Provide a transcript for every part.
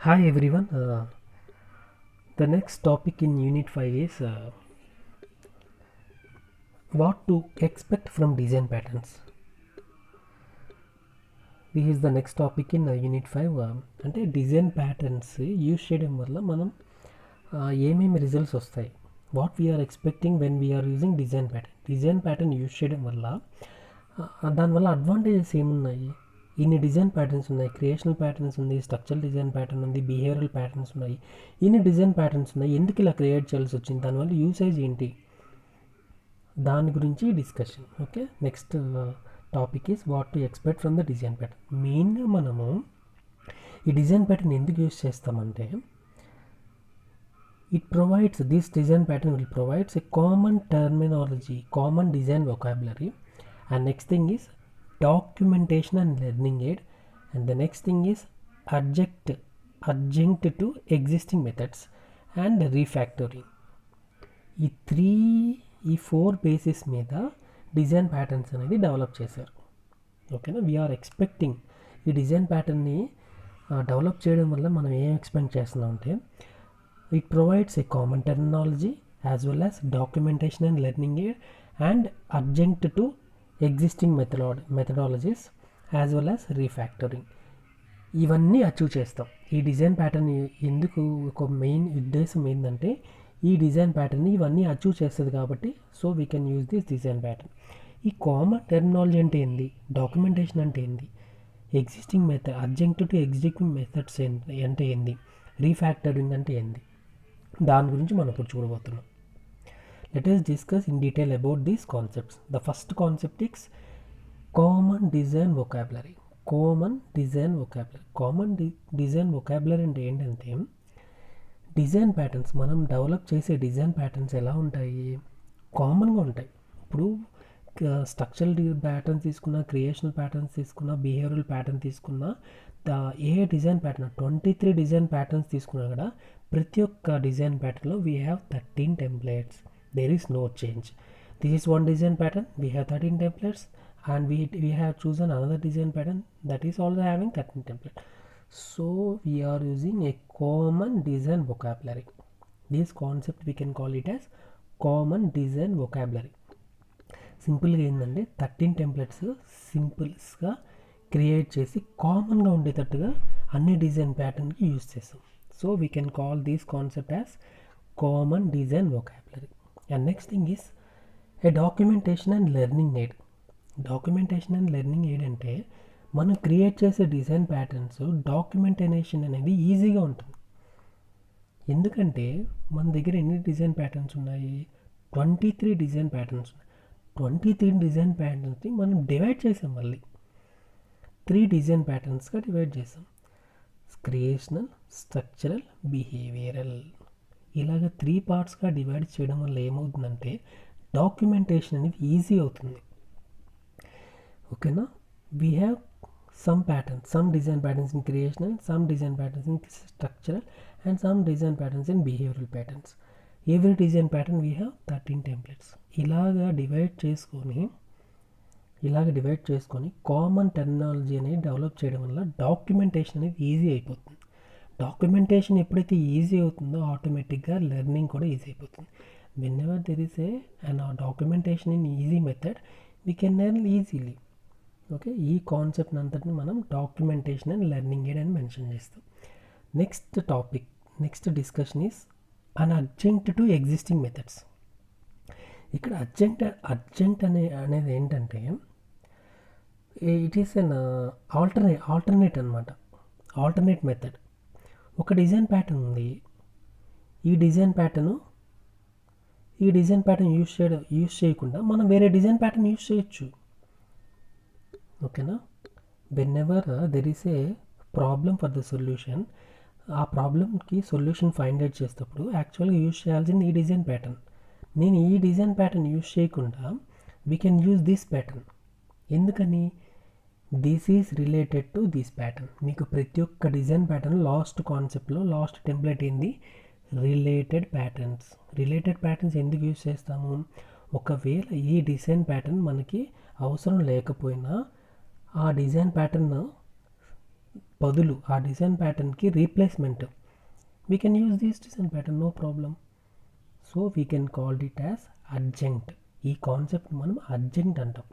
Hi everyone. The next topic in Unit 5 is what to expect from design patterns. This is the next topic in Unit 5. అంటే design patterns use చేయడం వల్ల మనం ఏమేమి results వస్తాయి, what we are expecting when we are using design pattern use చేయడం వల్ల దానివల్ల advantages ఏమున్నాయి. ఇన్ని డిజైన్ ప్యాటర్న్స్ ఉన్నాయి, క్రియేషనల్ ప్యాటర్న్స్ ఉంది, స్ట్రక్చరల్ డిజైన్ ప్యాటర్న్ ఉంది, బిహేవియరల్ ప్యాటర్న్స్ ఉన్నాయి, ఇన్ని డిజైన్ ప్యాటర్న్స్ ఉన్నాయి, ఎందుకు ఇలా క్రియేట్ చేయాల్సి వచ్చింది, దానివల్ల యూసేజ్ ఏంటి, దాని గురించి discussion. Okay, next topic is what to expect from the design pattern. మెయిన్గా మనము ఈ డిజైన్ ప్యాటర్న్ ఎందుకు యూజ్ చేస్తామంటే this design pattern will provides a common terminology, common design vocabulary, and next thing is documentation and learning aid, and the next thing is adjunct to existing methods and refactoring. ఈ four basis మీద design patterns అనేది develop చేశారు. ఓకేనా, we are expecting ఈ design ప్యాటర్న్ని develop చేయడం వల్ల మనం ఏం ఎక్స్పెక్ట్ చేస్తున్నాం అంటే it provides a common terminology as well as documentation and learning aid and adjunct to existing methodologies as well as refactoring. ఇవన్నీ అచీవ్ చేస్తాం. ఈ డిజైన్ ప్యాటర్న్ ఎందుకు ఒక మెయిన్ ఉద్దేశం ఏంటంటే ఈ డిజైన్ ప్యాటర్న్ ఇవన్నీ అచీవ్ చేస్తుంది కాబట్టి so we can use this design pattern. ఈ కామన్ టెర్మినాలజీ అంటే ఏంది, డాక్యుమెంటేషన్ అంటే ఏంది, existing method adjunct to existing methods అంటే ఏంది, రీఫ్యాక్టరింగ్ అంటే ఏంది, దాని గురించి మనం ఇప్పుడు చూడబోతున్నాం. Let us discuss in detail about these concepts. The first concept is common design vocabulary. Common design vocabulary అంటే ఏంటంటే డిజైన్ ప్యాటర్న్స్, మనం డెవలప్ చేసే డిజైన్ ప్యాటర్న్స్ ఎలా ఉంటాయి, కామన్గా ఉంటాయి. ఇప్పుడు స్ట్రక్చరల్ ప్యాటర్న్స్ తీసుకున్నా, క్రియేషనల్ ప్యాటర్న్స్ తీసుకున్నా, బిహేవియరల్ ప్యాటర్న్ తీసుకున్నా, ఏ డిజైన్ ప్యాటర్న్ 23 డిజైన్ ప్యాటర్న్స్ తీసుకున్నా కూడా ప్రతి ఒక్క డిజైన్ ప్యాటర్న్లో we have 13 templates. There is no change. This is one design pattern, we have 13 templates, and we have chosen another design pattern that is also having 13 template. So we are using a common design vocabulary. This concept we can call it as common design vocabulary. సింపుల్గా ఏంటంటే 13 templates సింపుల్స్గా create చేసి కామన్గా ఉండేటట్టుగా అన్ని design ప్యాటర్న్కి use చేస్తాం. So we can call this concept as common design vocabulary. And next thing is a documentation and learning aid. Documentation and learning aid అంటే మనం create చేసే డిజైన్ ప్యాటర్న్స్ డాక్యుమెంటేషన్ అనేది ఈజీగా ఉంటుంది. ఎందుకంటే మన దగ్గర ఎన్ని డిజైన్ ప్యాటర్న్స్ ఉన్నాయి, 23 డిజైన్ ప్యాటర్న్స్ ఉన్నాయి. 23 డిజైన్ ప్యాటర్న్స్ని మనం డివైడ్ చేసాం, మళ్ళీ 3 డిజైన్ ప్యాటర్న్స్గా డివైడ్ చేసాం. క్రియేషనల్, స్ట్రక్చరల్, బిహేవియరల్, ఇలాగ 3 పార్ట్స్గా డివైడ్ చేయడం వల్ల ఏమవుతుందంటే డాక్యుమెంటేషన్ అనేది ఈజీ అవుతుంది. ఓకేనా, we have some design patterns in creational, some design patterns in structural, and some design patterns in behavioral patterns. Every design pattern we have 13 templates. ఇలాగా డివైడ్ చేసుకొని కామన్ టెర్మినాలజీ అనేది develop చేయడం వల్ల documentation అనేది easy అయిపోతుంది. Documentation ఎప్పుడైతే easy అవుతుందో ఆటోమేటిక్గా లెర్నింగ్ కూడా ఈజీ అయిపోతుంది. whenever there is an documentation in easy method we can learn easily. Okay, ఈ కాన్సెప్ట్ అంతటిని మనం డాక్యుమెంటేషన్ అండ్ లెర్నింగ్ ఎయిడ్ అని మెన్షన్ చేస్తాం. Next discussion is an adjunct to existing methods. ఇక్కడ అడ్జంక్ట్ అనేది ఏంటంటే ఇట్ ఈస్ అన్ ఆల్టర్నేట్ అనమాట, alternate method. ఒక డిజైన్ ప్యాటర్న్ ఉంది, ఈ డిజైన్ ప్యాటర్న్ యూజ్ చేయకుండా మనం వేరే డిజైన్ ప్యాటర్న్ యూజ్ చేయొచ్చు. ఓకేనా, వెన్ఎవర్ there is a problem for the solution, ఆ ప్రాబ్లమ్కి సొల్యూషన్ ఫైండ్ అవుట్ చేసేటప్పుడు యాక్చువల్గా యూజ్ చేయాల్సింది ఈ డిజైన్ ప్యాటర్న్. నేను ఈ డిజైన్ ప్యాటర్న్ యూజ్ చేయకుండా we can use this pattern. ఎందుకని, this is related to this pattern. మీకు ప్రతి ఒక్క డిజైన్ ప్యాటర్న్ లాస్ట్ కాన్సెప్ట్లో లాస్ట్ టెంప్లెట్ ఏంది, రిలేటెడ్ ప్యాటర్న్స్ ఎందుకు యూజ్ చేస్తాము, ఒకవేళ ఈ డిజైన్ ప్యాటర్న్ మనకి అవసరం లేకపోయినా ఆ డిజైన్ ప్యాటర్న్ బదులు ఆ డిజైన్ ప్యాటర్న్కి replacement we can use this design pattern, no problem. So we can call it as adjunct. ఈ కాన్సెప్ట్ మనం అడ్జంక్ట్ అంటాం.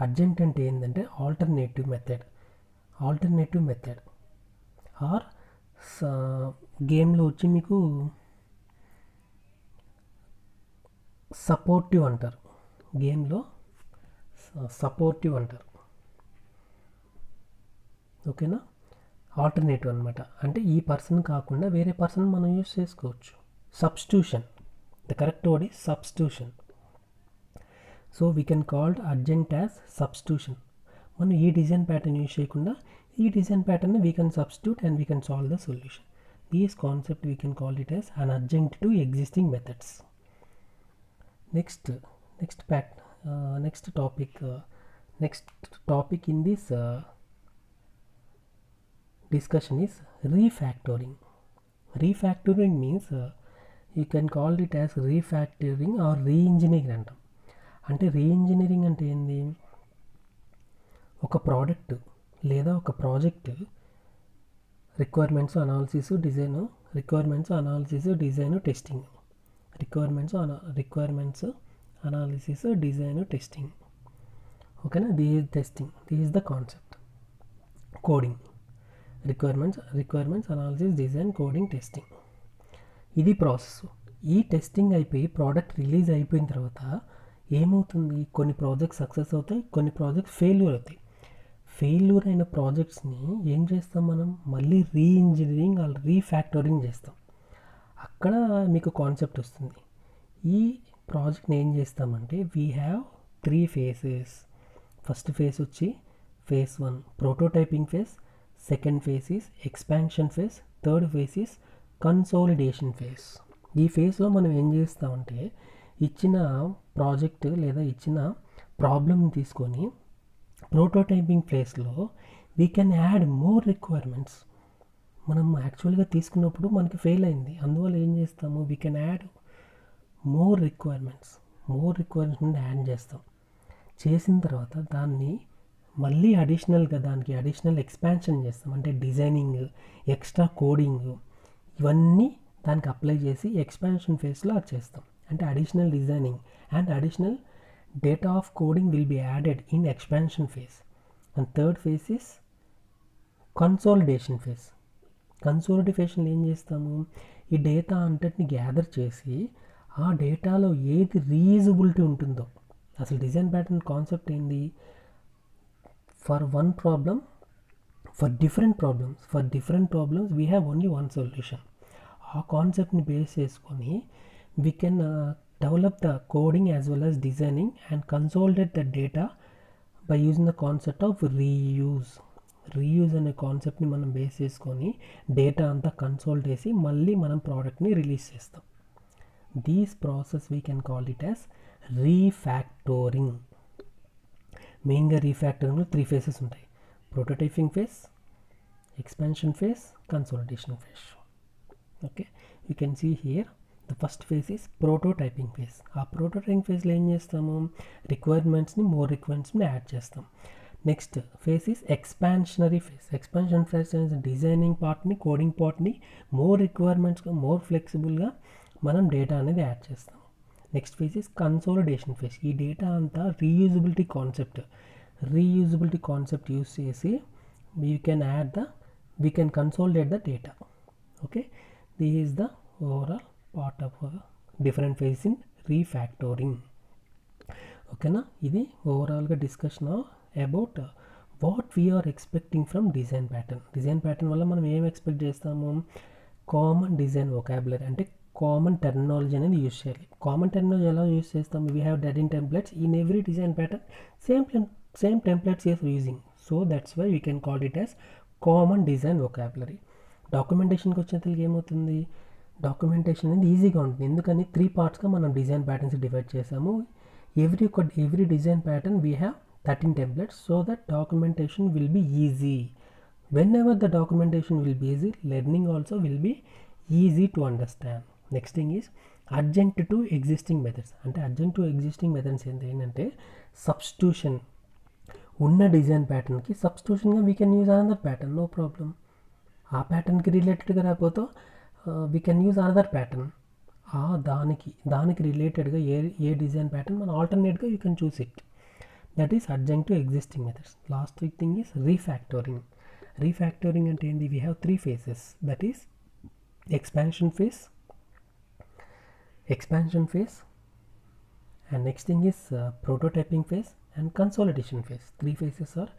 అడ్జంక్ట్ అంటే ఏంటంటే ఆల్టర్నేటివ్ మెథడ్ ఆర్ గేమ్లో వచ్చి మీకు సపోర్టివ్ అంటారు, గేమ్లో సపోర్టివ్ అంటారు. ఓకేనా, ఆల్టర్నేటివ్ అనమాట. అంటే ఈ పర్సన్ కాకుండా వేరే పర్సన్ మనం యూజ్ చేసుకోవచ్చు. Substitution, the correct word is substitution. So we can called adjunct as substitution. మనం ఈ డిజైన్ ప్యాటర్న్ యూజ్ చేయకుండా ఈ design pattern we can substitute and we can solve the solution. These concept we can call it as an adjunct to existing methods. Next topic in this discussion is refactoring. Refactoring means you can call it as refactoring or re-engineering అంటాం. అంటే re-engineering అంటే ఏంది, ఒక product లేదా ఒక project requirements analysis design testing, requirements analysis design testing. ఓకేనా, this is the concept. Coding, requirements analysis design coding testing, ఇది process. ఈ టెస్టింగ్ అయిపోయి ప్రోడక్ట్ రిలీజ్ అయిపోయిన తర్వాత ఏమవుతుంది, కొన్ని ప్రాజెక్ట్స్ సక్సెస్ అవుతాయి, కొన్ని ప్రాజెక్ట్స్ ఫెయిల్యూర్ అవుతాయి. ఫెయిల్యూర్ అయిన ప్రాజెక్ట్స్ని ఏం చేస్తాం మనం, మళ్ళీ రీఇంజనీరింగ్ రీఫ్యాక్టరింగ్ చేస్తాం. అక్కడ మీకు కాన్సెప్ట్ వస్తుంది. ఈ ప్రాజెక్ట్ని ఏం చేస్తామంటే we have 3 phases. First phase వచ్చి phase 1 prototyping phase, second phase is expansion phase, third phase is consolidation phase. ఈ ఫేజ్లో మనం ఏం చేస్తామంటే ఇచ్చిన ప్రాజెక్ట్ లేదా ఇచ్చిన ప్రాబ్లమ్ని తీసుకొని ప్రోటోటైపింగ్ ఫేజ్లో we can add more requirements. మనం యాక్చువల్గా తీసుకున్నప్పుడు మనకి ఫెయిల్ అయింది, అందువల్ల ఏం చేస్తాము, we can add more requirements add చేస్తాం. చేసిన తర్వాత దాన్ని మళ్ళీ అడిషనల్ ఎక్స్పాన్షన్ చేస్తాం. అంటే డిజైనింగ్, ఎక్స్ట్రా కోడింగ్ ఇవన్నీ దానికి అప్లై చేసి ఎక్స్పాన్షన్ ఫేజ్లో అది చేస్తాం. అంటే additional designing and additional data of coding will be added in expansion phase. And third phase is consolidation phase. కన్సాలిడేషన్లో ఏం చేస్తాము, ఈ డేటా అంతటిని గ్యాదర్ చేసి ఆ డేటాలో ఏది రీయూజబిలిటీ ఉంటుందో, అసలు డిజైన్ ప్యాటర్న్ కాన్సెప్ట్ ఏంది, for one problem for different problems we have only one solution. ఆ కాన్సెప్ట్ని బేస్ చేసుకొని we can develop the coding as well as designing and consolidate the data by using the concept of reuse అనే కాన్సెప్ట్ని మనం base చేసుకొని data అంతా consolidate చేసి మళ్ళీ మనం ప్రోడక్ట్ని రిలీజ్ చేస్తాం. These process we can call it as refactoring. మెయిన్గా రీఫ్యాక్టరింగ్లో 3 phases ఉంటాయి, prototyping phase, expansion phase, consolidation phase. Okay, you can see here the first phase is prototyping phase. ఆ ప్రోటోటైపింగ్ ఫేజ్లో ఏం చేస్తాము, మోర్ రిక్వైర్మెంట్స్ని యాడ్ చేస్తాం. Next phase is expansionary phase. Expansion phase అనేది డిజైనింగ్ పార్ట్ని, కోడింగ్ పార్ట్ని మోర్ రిక్వైర్మెంట్స్గా, మోర్ ఫ్లెక్సిబుల్గా మనం డేటా అనేది యాడ్ చేస్తాం. Next phase is consolidation phase. ఈ డేటా అంతా రీయూజబిలిటీ కాన్సెప్ట్ యూస్ చేసి we can consolidate the data. Okay, this is the overall part of different phase in refactoring. ఓకేనా, ఇది ఓవరాల్గా discussion about what we are expecting from design pattern వల్ల మనం ఏం expect చేస్తాము, కామన్ డిజైన్ వొకాబులరీ అంటే common terminology అనేది యూజ్ చేయాలి. కామన్ టెర్మినాలజీ ఎలా యూజ్ చేస్తాం, we have dead in templates in every design pattern, same templates is using. So that's why we can call it as common design vocabulary. డాక్యుమెంటేషన్కి వచ్చేసరికి ఏమవుతుంది, documentation అనేది ఈజీగా ఉంటుంది. ఎందుకని 3 partsగా మనం డిజైన్ ప్యాటర్న్స్ డివైడ్ చేసాము. Every design pattern we have 13 templates so that documentation will be easy. Whenever the documentation will be easy, learning also will be easy to understand. Next thing is adjunct to existing methods. అంటే adjunct to existing methods ఏంటంటే substitution. ఉన్న design ప్యాటర్న్కి సబ్స్టిట్యూషన్గా we can use another pattern, no problem. ఆ ప్యాటర్న్కి రిలేటెడ్గా రాకపోతే we can use another pattern. దానికి రిలేటెడ్గా ఏ డిజైన్ ప్యాటర్న్ మనం ఆల్టర్నేట్గా you can choose it. That is adjunct to existing methods. Last thing is refactoring. Refactoring అంటే ఏంది? We have 3 phases. That is expansion phase, and next thing is prototyping phase and consolidation phase. 3 phases are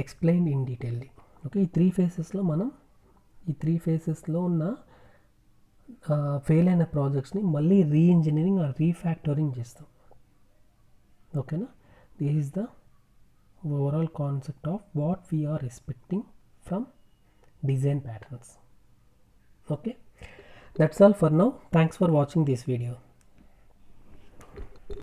explained in detail. Okay, ఈ 3 phases మనం ఈ 3 phases ఉన్న fail అయిన ప్రాజెక్ట్స్ని మళ్ళీ re-engineering are refactoring చేస్తాం. ఓకేనా? This is the overall concept of what we are expecting from design patterns. Okay, that's all for now. Thanks for watching this video.